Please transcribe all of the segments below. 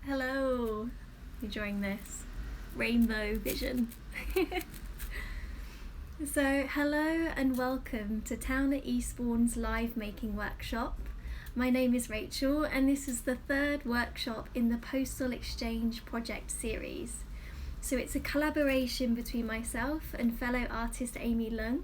Hello, enjoying this rainbow vision. So hello and welcome to Town at Eastbourne's live making workshop. My name is Rachel and this is the third workshop in the Postal Exchange project series. So it's a collaboration between myself and fellow artist Amy Leung.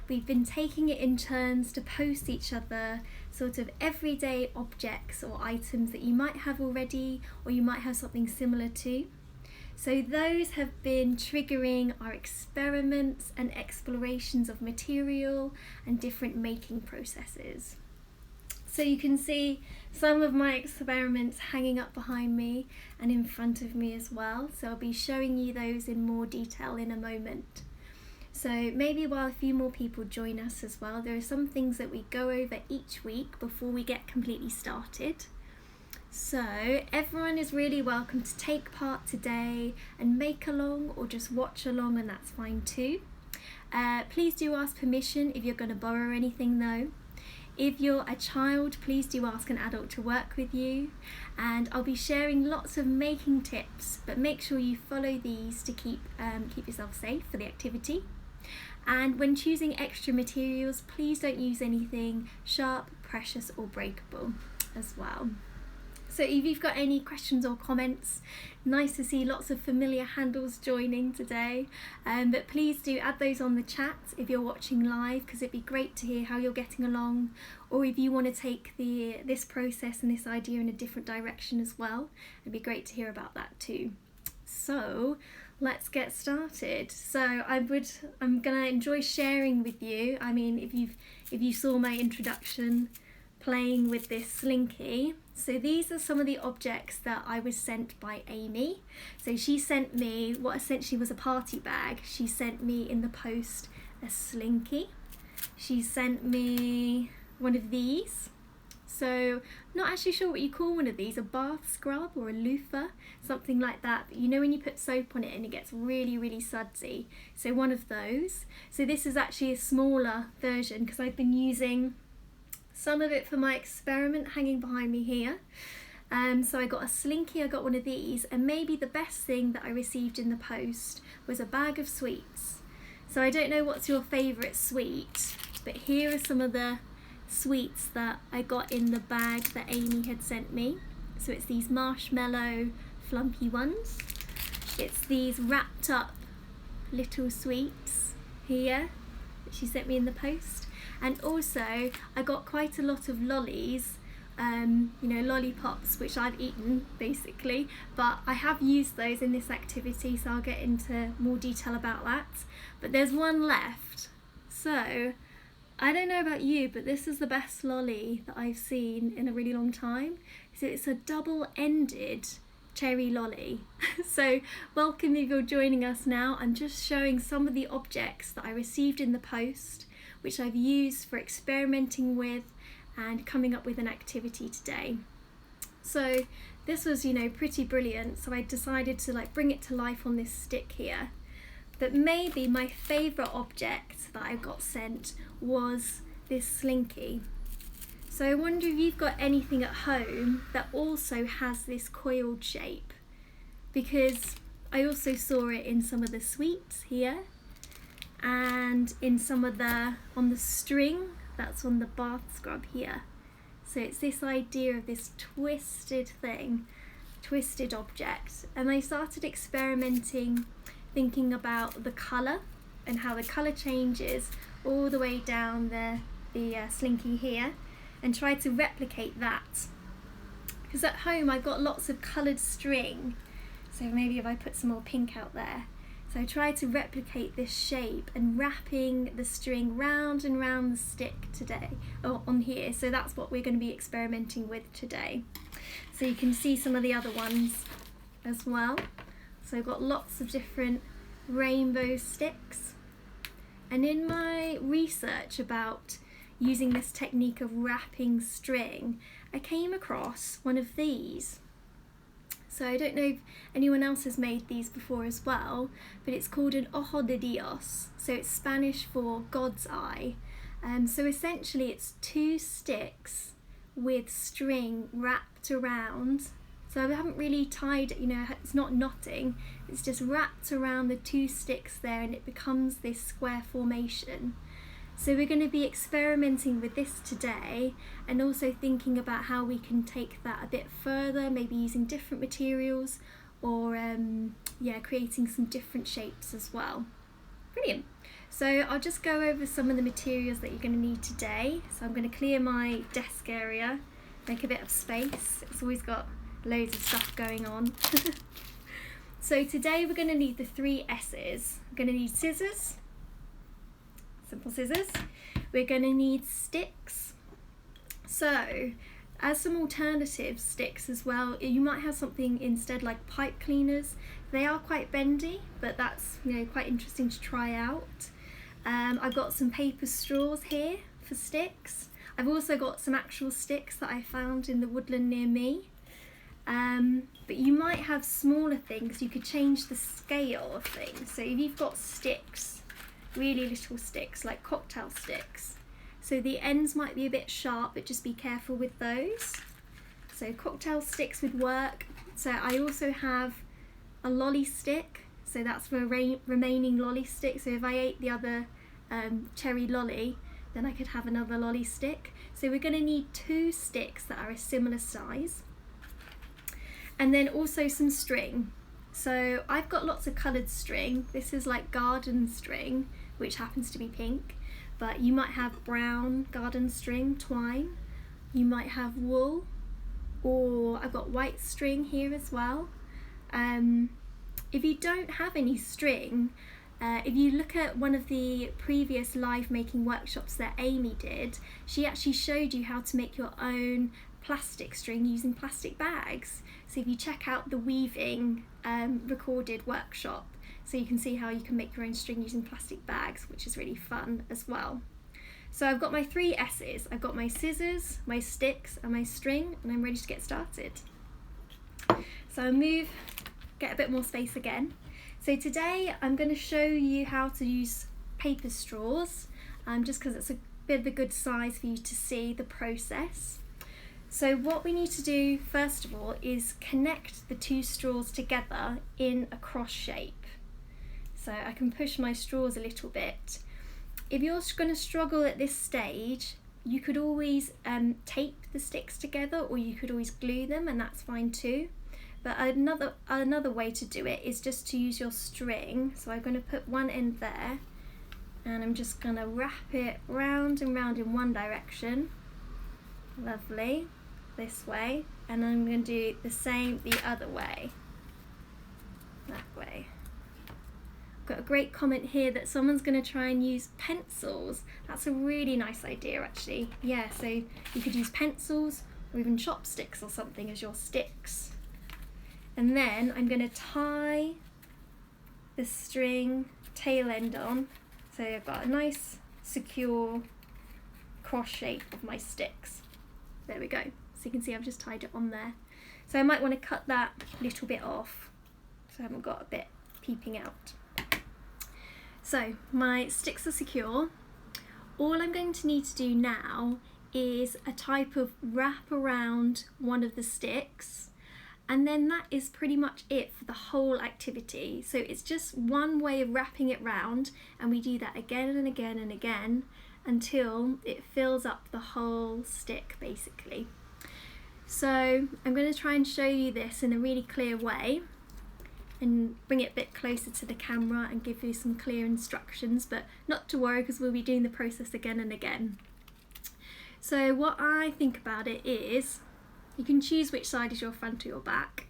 We've been taking it in turns to post each other sort of everyday objects or items that you might have already or you might have something similar to. So those have been triggering our experiments and explorations of material and different making processes. So you can see some of my experiments hanging up behind me and in front of me as well. So I'll be showing you those in more detail in a moment. So maybe while a few more people join us as well, there are some things that we go over each week before we get completely started. So everyone is really welcome to take part today and make along or just watch along, and that's fine too. Please do ask permission if you're going to borrow anything though. If you're a child, please do ask an adult to work with you, and I'll be sharing lots of making tips, but make sure you follow these to keep yourself safe for the activity. And when choosing extra materials, please don't use anything sharp, precious or breakable as well. So if you've got any questions or comments, nice to see lots of familiar handles joining today, but please do add those on the chat if you're watching live, because it'd be great to hear how you're getting along, or if you want to take this process and this idea in a different direction as well, it'd be great to hear about that too. So let's get started. So I'm gonna enjoy sharing with you. I mean, if you saw my introduction, playing with this slinky. So these are some of the objects that I was sent by Amy. So she sent me what essentially was a party bag. She sent me in the post a slinky. She sent me one of these. So not actually sure what you call one of these, a bath scrub or a loofah, something like that. But you know when you put soap on it and it gets really, really sudsy. So one of those. So this is actually a smaller version because I've been using some of it for my experiment hanging behind me here. So I got a slinky, I got one of these, and maybe the best thing that I received in the post was a bag of sweets. So I don't know what's your favourite sweet, but here are some of the sweets that I got in the bag that Amy had sent me. So it's these marshmallow flumpy ones. It's these wrapped up little sweets here that she sent me in the post. And also I got quite a lot of lollies, lollipops, which I've eaten basically, but I have used those in this activity, so I'll get into more detail about that. But there's one left. So I don't know about you, but this is the best lolly that I've seen in a really long time. So it's a double-ended cherry lolly. So welcome if you're joining us now. I'm just showing some of the objects that I received in the post, which I've used for experimenting with and coming up with an activity today. So this was, pretty brilliant. So I decided to bring it to life on this stick here. But maybe my favourite object that I got sent was this slinky. So I wonder if you've got anything at home that also has this coiled shape, because I also saw it in some of the sweets here and in some of on the string that's on the bath scrub here. So it's this idea of this twisted object, and I started experimenting, thinking about the colour and how the colour changes all the way down the slinky here, and try to replicate that. Because at home I've got lots of coloured string, so maybe if I put some more pink out there. So I tried to replicate this shape and wrapping the string round and round the stick today, or on here. So that's what we're going to be experimenting with today. So you can see some of the other ones as well. So I've got lots of different rainbow sticks. And in my research about using this technique of wrapping string, I came across one of these. So I don't know if anyone else has made these before as well, but it's called an Ojo de Dios. So it's Spanish for God's eye. So essentially it's 2 sticks with string wrapped around. So I haven't really tied, it's not knotting, it's just wrapped around the 2 sticks there, and it becomes this square formation. So we're going to be experimenting with this today, and also thinking about how we can take that a bit further, maybe using different materials, or creating some different shapes as well. Brilliant. So I'll just go over some of the materials that you're going to need today. So I'm going to clear my desk area, make a bit of space. It's always got loads of stuff going on. So today we're going to need the 3 S's. We're going to need scissors, simple scissors. We're going to need sticks. So as some alternative sticks as well, you might have something instead like pipe cleaners. They are quite bendy, but that's quite interesting to try out. I've got some paper straws here for sticks. I've also got some actual sticks that I found in the woodland near me. But you might have smaller things. You could change the scale of things. So if you've got sticks, really little sticks like cocktail sticks, so the ends might be a bit sharp, but just be careful with those. So cocktail sticks would work. So I also have a lolly stick, so that's for remaining lolly stick. So if I ate the other cherry lolly, then I could have another lolly stick. So we're going to need 2 sticks that are a similar size. And then also some string. So I've got lots of coloured string. This is like garden string, which happens to be pink, but you might have brown garden string, twine. You might have wool, or I've got white string here as well. If you don't have any string, if you look at one of the previous live making workshops that Amy did, she actually showed you how to make your own plastic string using plastic bags. So if you check out the weaving recorded workshop, so you can see how you can make your own string using plastic bags, which is really fun as well. So I've got my 3 S's. I've got my scissors, my sticks and my string, and I'm ready to get started. So I'll get a bit more space again. So today I'm going to show you how to use paper straws, just because it's a bit of a good size for you to see the process. So what we need to do first of all is connect the 2 straws together in a cross shape. So I can push my straws a little bit. If you're going to struggle at this stage, you could always tape the sticks together, or you could always glue them, and that's fine too. But another way to do it is just to use your string. So I'm going to put one end there, and I'm just going to wrap it round and round in one direction. Lovely. This way, and I'm going to do the same the other way, that way. Got a great comment here that someone's going to try and use pencils. That's a really nice idea actually. Yeah, so you could use pencils or even chopsticks or something as your sticks. And then I'm going to tie the string tail end on, so I've got a nice secure cross shape of my sticks. There we go. So you can see I've just tied it on there. So I might want to cut that little bit off, so I haven't got a bit peeping out. So my sticks are secure. All I'm going to need to do now is a type of wrap around one of the sticks, and then that is pretty much it for the whole activity. So it's just one way of wrapping it round, and we do that again and again and again until it fills up the whole stick basically. So I'm going to try and show you this in a really clear way and bring it a bit closer to the camera and give you some clear instructions, but not to worry because we'll be doing the process again and again. So what I think about it is, you can choose which side is your front or your back,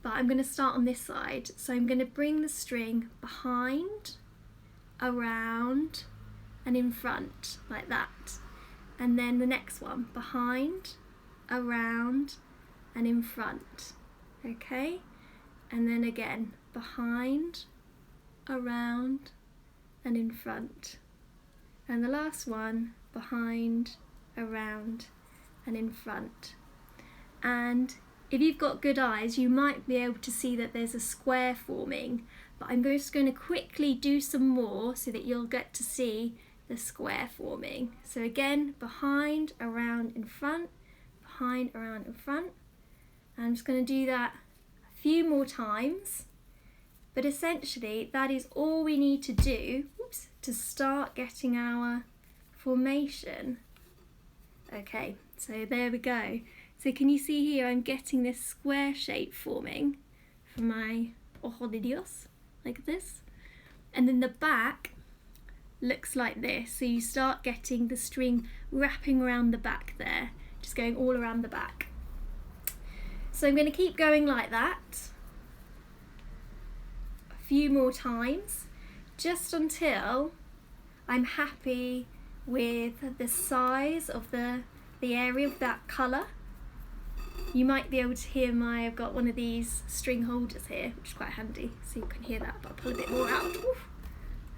but I'm going to start on this side. So I'm going to bring the string behind, around and in front like that, and then the next one behind, around and in front. Okay, and then again behind, around and in front, and the last one behind, around and in front. And if you've got good eyes, you might be able to see that there's a square forming, but I'm just going to quickly do some more so that you'll get to see the square forming. So again, behind, around, in front, behind, around, in front. And I'm just going to do that a few more times. But essentially, that is all we need to do to start getting our formation. Okay, so there we go. So can you see here I'm getting this square shape forming for my Ojo de Dios, like this. And then the back looks like this. So you start getting the string wrapping around the back there, just going all around the back. So I'm going to keep going like that a few more times, just until I'm happy with the size of the area of that colour. You might be able to hear I've got one of these string holders here, which is quite handy, so you can hear that, but I'll pull a bit more out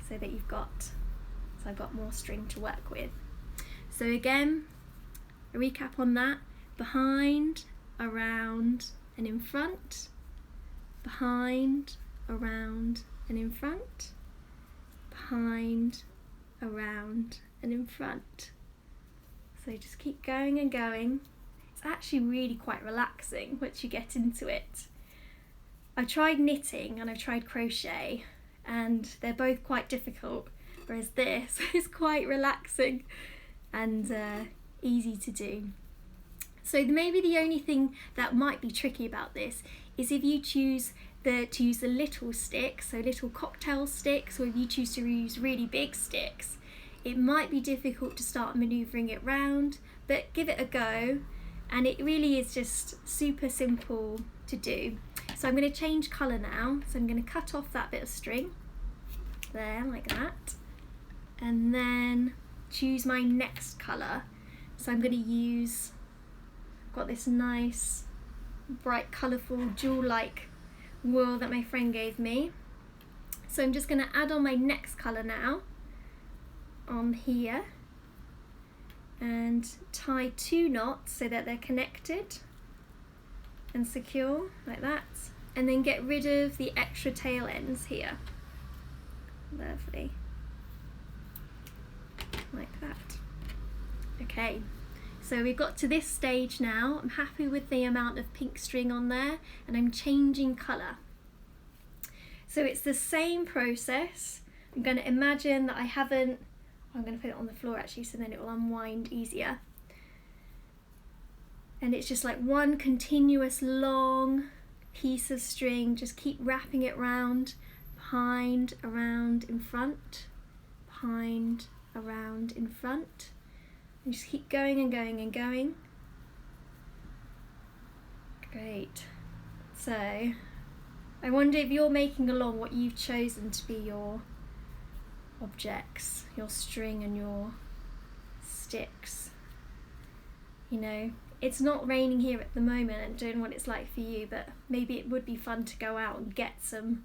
so that I've got more string to work with. So again, a recap on that: behind, around, and in front, behind, around, and in front, behind, around, and in front. So just keep going and going. It's actually really quite relaxing once you get into it. I've tried knitting and I've tried crochet, and they're both quite difficult, whereas this is quite relaxing and easy to do. So maybe the only thing that might be tricky about this is if you choose to use the little sticks, so little cocktail sticks, or if you choose to use really big sticks, it might be difficult to start manoeuvring it round, but give it a go, and it really is just super simple to do. So I'm going to change colour now, so I'm going to cut off that bit of string there, like that, and then choose my next colour. So I'm going to use, I've got this nice bright colourful jewel-like wool that my friend gave me. So I'm just going to add on my next colour now on here and tie 2 knots so that they're connected and secure, like that, and then get rid of the extra tail ends here. Lovely, like that. Okay, so we've got to this stage now. I'm happy with the amount of pink string on there, and I'm changing colour. So it's the same process. I'm going to imagine that I'm going to put it on the floor actually, so then it will unwind easier. And it's just like one continuous long piece of string. Just keep wrapping it round, behind, around, in front, behind, around, in front. And just keep going and going and going. Great. So I wonder if you're making along what you've chosen to be your objects, your string and your sticks. You know, it's not raining here at the moment, and don't know what it's like for you, but maybe it would be fun to go out and get some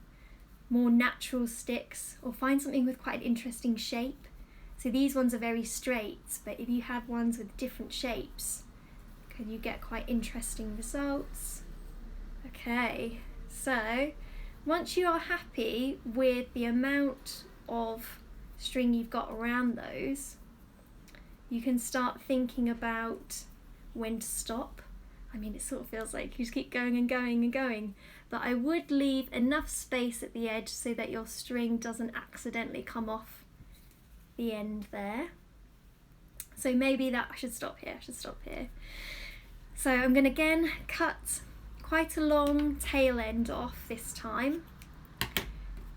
more natural sticks, or find something with quite an interesting shape. So these ones are very straight, but if you have ones with different shapes, can you get quite interesting results? Okay, so once you are happy with the amount of string you've got around those, you can start thinking about when to stop. I mean, it sort of feels like you just keep going and going and going, but I would leave enough space at the edge so that your string doesn't accidentally come off the end there. So maybe that I should stop here. So I'm going to again cut quite a long tail end off this time,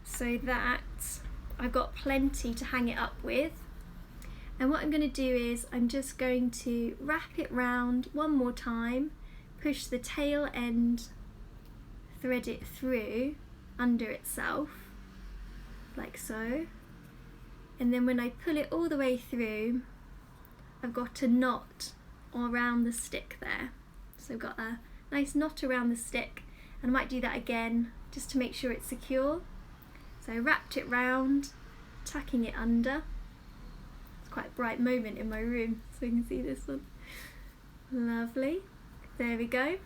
so that I've got plenty to hang it up with. And what I'm going to do is I'm just going to wrap it round one more time, push the tail end, thread it through under itself, like so. And then when I pull it all the way through, I've got a knot around the stick there. So I've got a nice knot around the stick, and I might do that again just to make sure it's secure. So I wrapped it round, tucking it under. It's quite a bright moment in my room, so you can see this one. Lovely. There we go.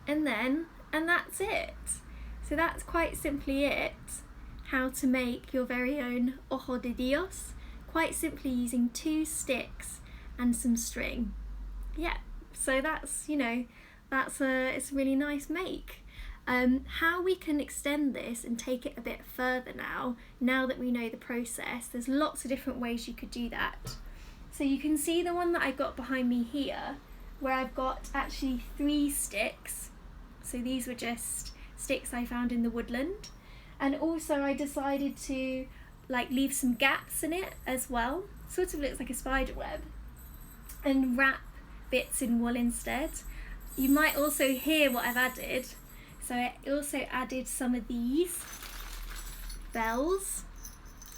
And that's it. So that's quite simply it. How to make your very own Ojo de Dios. quite simply using 2 sticks and some string. Yeah, so that's, it's a really nice make. How we can extend this and take it a bit further now that we know the process, there's lots of different ways you could do that. So you can see the one that I've got behind me here, where I've got actually 3 sticks. So these were just sticks I found in the woodland. And also I decided to leave some gaps in it as well. Sort of looks like a spider web. And wrap bits in wool instead. You might also hear what I've added. So I also added some of these bells,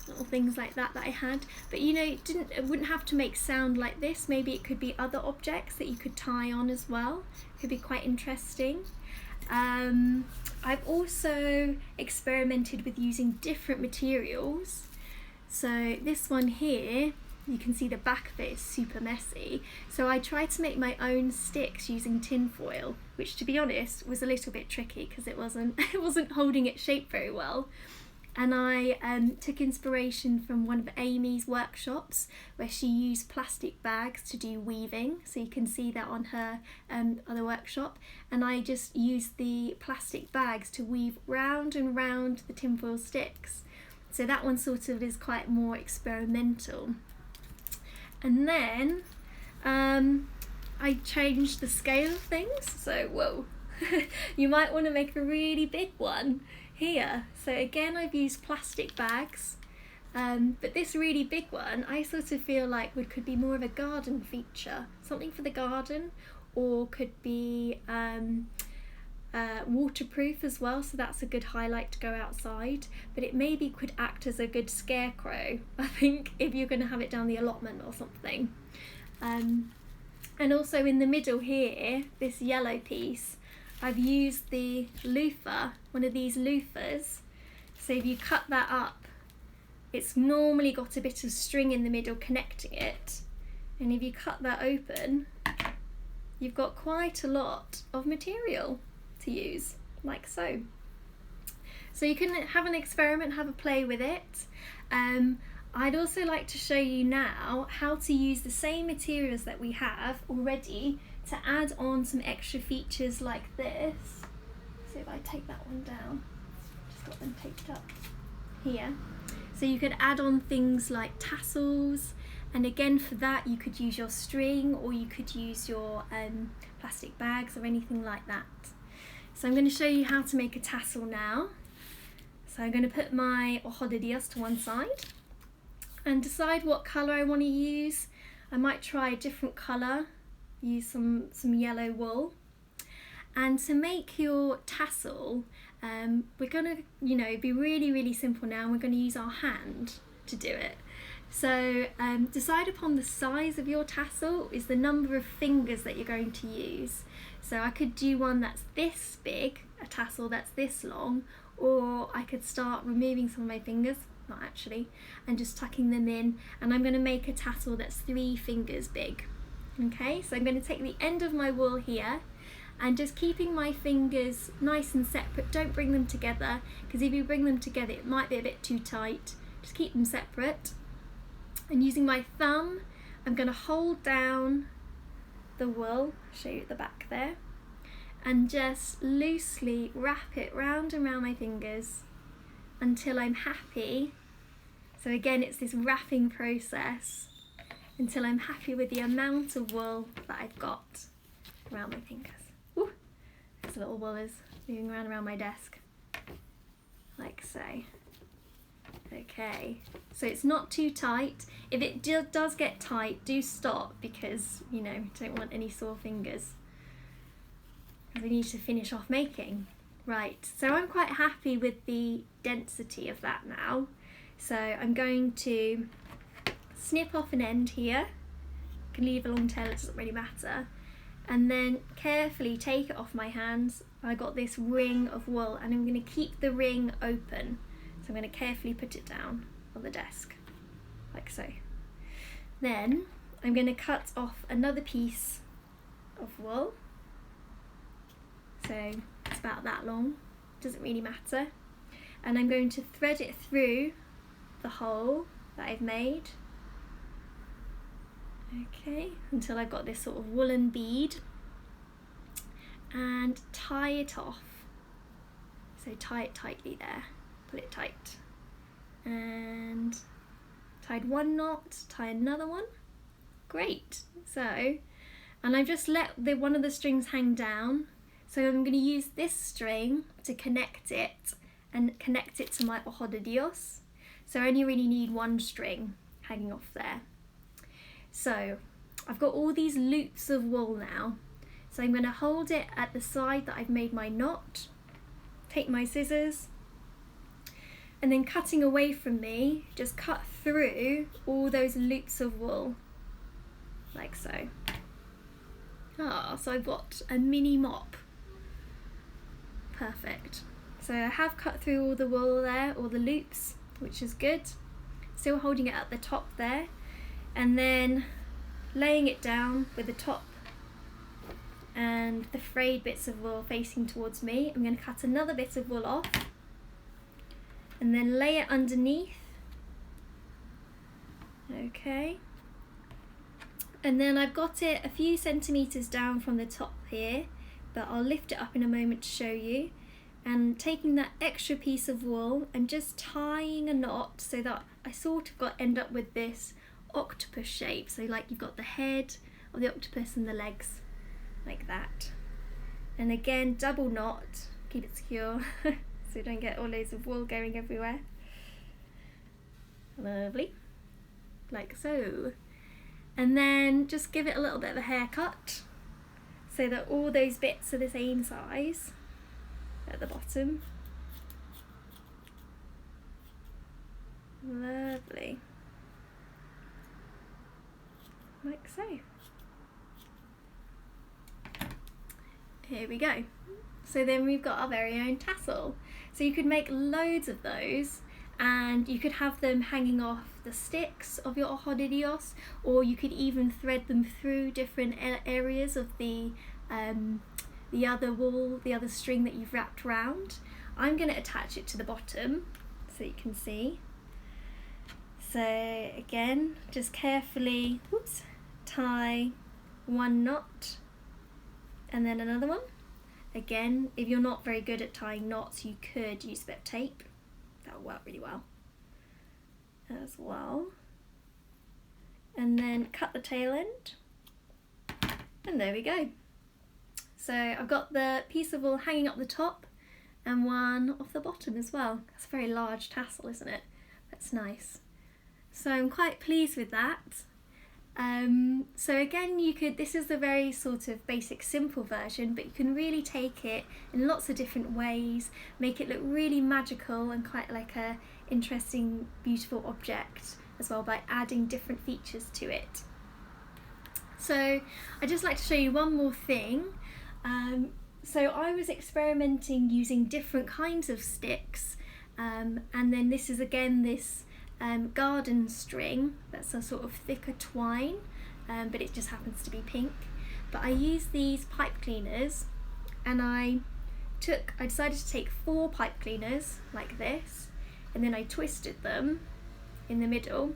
little things like that I had. But it wouldn't have to make sound like this. Maybe it could be other objects that you could tie on as well. Could be quite interesting. I've also experimented with using different materials. So this one here, you can see the back of it is super messy. So I tried to make my own sticks using tin foil, which to be honest was a little bit tricky because it wasn't holding its shape very well. And I took inspiration from one of Amy's workshops where she used plastic bags to do weaving. So you can see that on her other workshop. And I just used the plastic bags to weave round and round the tinfoil sticks. So that one sort of is quite more experimental. And then I changed the scale of things. So, whoa, you might want to make a really big one here. So again, I've used plastic bags, but this really big one I sort of feel like could be more of a garden feature, something for the garden, or could be waterproof as well, so that's a good highlight to go outside. But it maybe could act as a good scarecrow, I think, if you're going to have it down the allotment or something. And also in the middle here, this yellow piece, I've used the loofah, one of these loofahs. So if you cut that up, it's normally got a bit of string in the middle connecting it. And if you cut that open, you've got quite a lot of material to use, like so. So you can have an experiment, have a play with it. I'd also like to show you now how to use the same materials that we have already to add on some extra features like this. So if I take that one down, just got them taped up here. So you could add on things like tassels, and again for that you could use your string, or you could use your plastic bags or anything like that. So I'm going to show you how to make a tassel now. So I'm going to put my Ojo de Dios to one side and decide what colour I want to use. I might try a different colour, use some yellow wool. And to make your tassel, we're going to be really simple now, and we're going to use our hand to do it. So decide upon the size of your tassel, is the number of fingers that you're going to use. So I could do one that's this big, a tassel that's this long, or I could start removing some of my fingers, not actually, and just tucking them in, and I'm going to make a tassel that's 3 fingers big. Okay, so I'm going to take the end of my wool here and just keeping my fingers nice and separate. Don't bring them together, because if you bring them together it might be a bit too tight. Just keep them separate. And using my thumb, I'm going to hold down the wool, show you at the back there, and just loosely wrap it round and round my fingers until I'm happy. So again, it's this wrapping process until I'm happy with the amount of wool that I've got around my fingers. Ooh, this little wool is moving around my desk, like so. Okay, so it's not too tight. If it does get tight, do stop, because don't want any sore fingers, because we need to finish off making. Right, so I'm quite happy with the density of that now. So I'm going to snip off an end here. You can leave a long tail, it doesn't really matter. And then carefully take it off my hands. I got this ring of wool, and I'm going to keep the ring open. So I'm going to carefully put it down on the desk, like so. Then I'm going to cut off another piece of wool. So it's about that long, doesn't really matter. And I'm going to thread it through the hole that I've made, Okay, until I've got this sort of woolen bead, and tie it off. So tie it tightly there, pull it tight, and tied one knot, tie another one. Great. So, and I've just let one of the strings hang down, so I'm going to use this string to connect it and connect it to my Ojo de Dios. So I only really need one string hanging off there. So I've got all these loops of wool now, so I'm going to hold it at the side that I've made my knot, take my scissors, and then cutting away from me, just cut through all those loops of wool, like so. So I've got a mini mop. Perfect. So I have cut through all the wool there, all the loops, which is good. Still holding it at the top there, and then laying it down with the top and the frayed bits of wool facing towards me. I'm going to cut another bit of wool off and then lay it underneath. Okay. And then I've got it a few centimetres down from the top here, but I'll lift it up in a moment to show you. And taking that extra piece of wool and just tying a knot so that I sort of end up with this octopus shape. So like you've got the head of the octopus and the legs, like that. And again, double knot, keep it secure so you don't get all loads of wool going everywhere. Lovely, like so. And then just give it a little bit of a haircut so that all those bits are the same size at the bottom. Lovely, like so. Here we go. So then we've got our very own tassel. So you could make loads of those, and you could have them hanging off the sticks of your Ojo de Dios, or you could even thread them through different areas of the other wool, the other string that you've wrapped around. I'm going to attach it to the bottom so you can see. So again, just carefully, tie one knot and then another one. Again, if you're not very good at tying knots, you could use a bit of tape. That will work really well as well. And then cut the tail end, and there we go. So I've got the piece of wool hanging up the top and one off the bottom as well. That's a very large tassel, isn't it? That's nice. So I'm quite pleased with that. So again, this is the very sort of basic simple version, but you can really take it in lots of different ways, make it look really magical and quite like a interesting, beautiful object as well by adding different features to it. So I'd just like to show you one more thing. So I was experimenting using different kinds of sticks, and then this is again this garden string that's a sort of thicker twine, but it just happens to be pink. But I used these pipe cleaners, and I decided to take 4 pipe cleaners like this, and then I twisted them in the middle.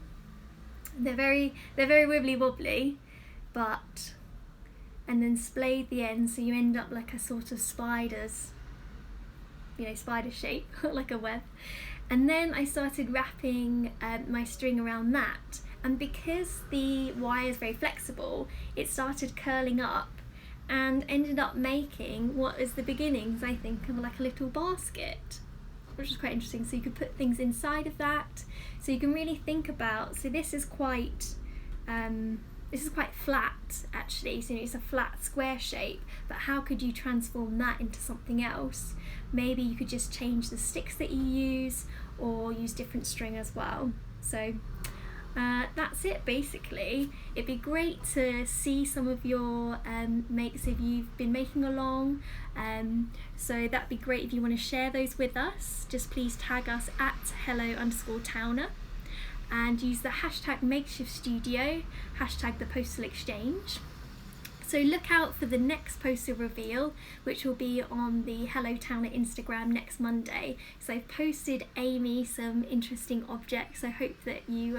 They're very wibbly wobbly, and then splayed the ends so you end up like a sort of spider shape, like a web. And then I started wrapping my string around that, and because the wire is very flexible, it started curling up and ended up making what is the beginnings, I think, of like a little basket, which is quite interesting. So you could put things inside of that, so you can really think about, so this is quite flat actually, so it's a flat square shape, but how could you transform that into something else? Maybe you could just change the sticks that you use, or use different string as well. So that's it basically. It'd be great to see some of your makes if you've been making along, so that'd be great if you want to share those with us. Just please tag us at hello_towner and use the hashtag makeshift studio, hashtag the postal exchange. So look out for the next poster reveal, which will be on the Hello Towner Instagram next Monday. So I've posted Amy some interesting objects. I hope that you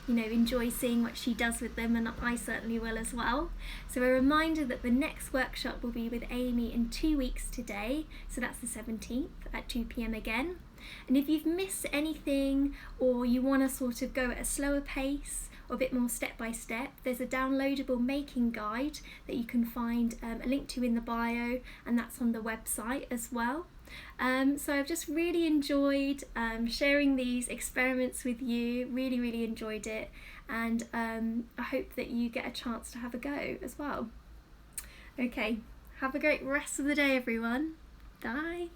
enjoy seeing what she does with them, and I certainly will as well. So a reminder that the next workshop will be with Amy in 2 weeks today, so that's the 17th at 2 p.m. again. And if you've missed anything, or you want to sort of go at a slower pace or a bit more step by step, there's a downloadable making guide that you can find a link to in the bio, and that's on the website as well. So I've just really enjoyed sharing these experiments with you, really enjoyed it, and I hope that you get a chance to have a go as well. Okay, have a great rest of the day everyone. Bye.